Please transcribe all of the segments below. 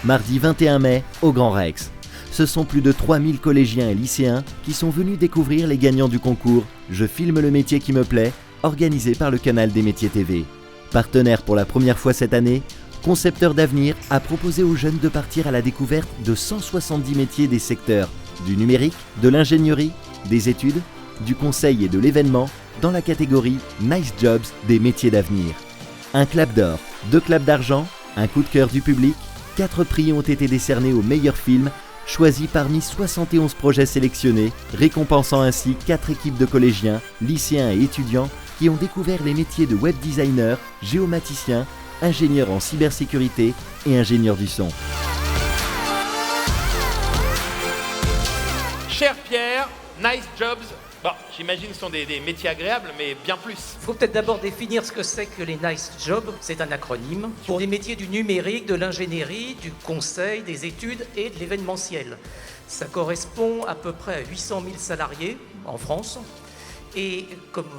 mardi 21 mai au Grand Rex. Ce sont plus de 3000 collégiens et lycéens qui sont venus découvrir les gagnants du concours « Je filme le métier qui me plaît » organisé par le Canal des Métiers TV. Partenaire pour la première fois cette année, Concepteurs d'Avenir a proposé aux jeunes de partir à la découverte de 170 métiers des secteurs du numérique, de l'ingénierie, des études, du conseil et de l'événement dans la catégorie Nice Jobs des métiers d'avenir. Un clap d'or, 2 claps d'argent, un coup de cœur du public, 4 prix ont été décernés aux meilleurs films, choisis parmi 71 projets sélectionnés, récompensant ainsi 4 équipes de collégiens, lycéens et étudiants qui ont découvert les métiers de web designer, géomaticien, ingénieur en cybersécurité et ingénieur du son. Cher Pierre, Nice Jobs. Bon, j'imagine que ce sont des métiers agréables, mais bien plus. Il faut peut-être d'abord définir ce que c'est que les Nice Jobs. C'est un acronyme pour les métiers du numérique, de l'ingénierie, du conseil, des études et de l'événementiel. Ça correspond à peu près à 800 000 salariés en France. Et comme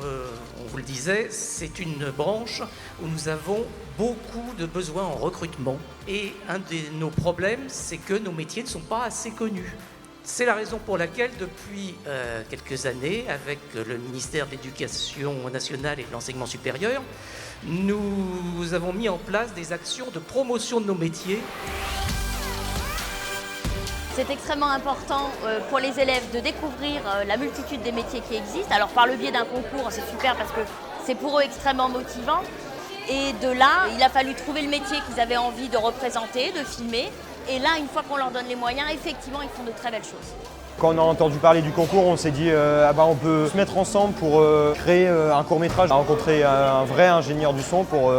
on vous le disait, c'est une branche où nous avons beaucoup de besoins en recrutement. Et un de nos problèmes, c'est que nos métiers ne sont pas assez connus. C'est la raison pour laquelle, depuis quelques années, avec le ministère de l'Éducation nationale et de l'Enseignement supérieur, nous avons mis en place des actions de promotion de nos métiers. C'est extrêmement important pour les élèves de découvrir la multitude des métiers qui existent. Alors par le biais d'un concours, c'est super parce que c'est pour eux extrêmement motivant. Et de là, il a fallu trouver le métier qu'ils avaient envie de représenter, de filmer. Et là, une fois qu'on leur donne les moyens, effectivement, ils font de très belles choses. Quand on a entendu parler du concours, on s'est dit on peut se mettre ensemble pour créer un court-métrage. On a rencontré un vrai ingénieur du son pour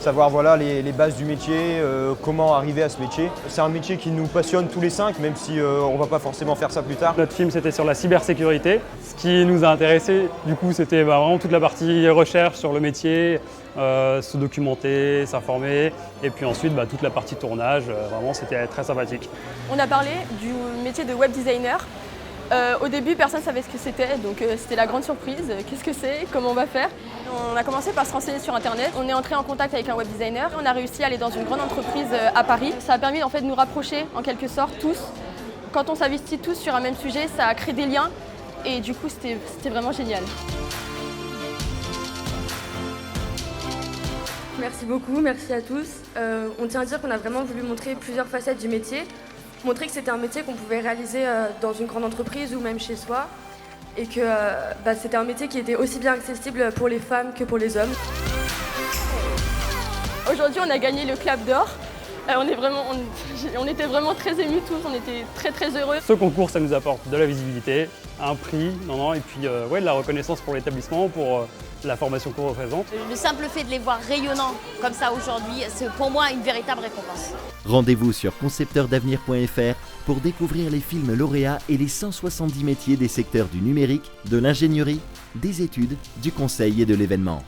savoir les bases du métier, comment arriver à ce métier. C'est un métier qui nous passionne tous les 5, même si on ne va pas forcément faire ça plus tard. Notre film, c'était sur la cybersécurité. Ce qui nous a intéressé, du coup, c'était vraiment toute la partie recherche sur le métier, se documenter, s'informer, et puis ensuite toute la partie tournage. Vraiment, c'était très sympathique. On a parlé du métier de web designer. Au début, personne ne savait ce que c'était, donc c'était la grande surprise. Qu'est-ce que c'est? Comment on va faire? On a commencé par se renseigner sur Internet. On est entré en contact avec un web designer. On a réussi à aller dans une grande entreprise à Paris. Ça a permis en fait de nous rapprocher en quelque sorte tous. Quand on s'investit tous sur un même sujet, ça a créé des liens et du coup, c'était vraiment génial. Merci beaucoup, merci à tous. On tient à dire qu'on a vraiment voulu montrer plusieurs facettes du métier. Montrer que c'était un métier qu'on pouvait réaliser dans une grande entreprise ou même chez soi et que c'était un métier qui était aussi bien accessible pour les femmes que pour les hommes. Aujourd'hui, on a gagné le clap d'or. On était vraiment très émus tous, on était très très heureux. Ce concours, ça nous apporte de la visibilité, un prix, et puis de la reconnaissance pour l'établissement, pour la formation qu'on représente. Le simple fait de les voir rayonnants comme ça aujourd'hui, c'est pour moi une véritable récompense. Rendez-vous sur concepteurdavenir.fr pour découvrir les films lauréats et les 170 métiers des secteurs du numérique, de l'ingénierie, des études, du conseil et de l'événement.